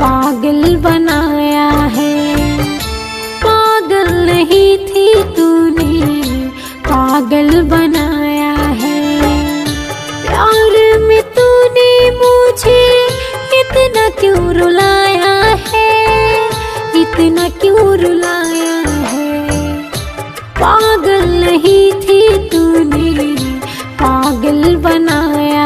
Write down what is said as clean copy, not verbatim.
पागल बनाया है। पागल नहीं थी तूने, पागल बनाया है। प्यार में तूने मुझे इतना क्यों रुलाया है, इतना क्यों रुलाया है। पागल नहीं थी तूने, पागल बनाया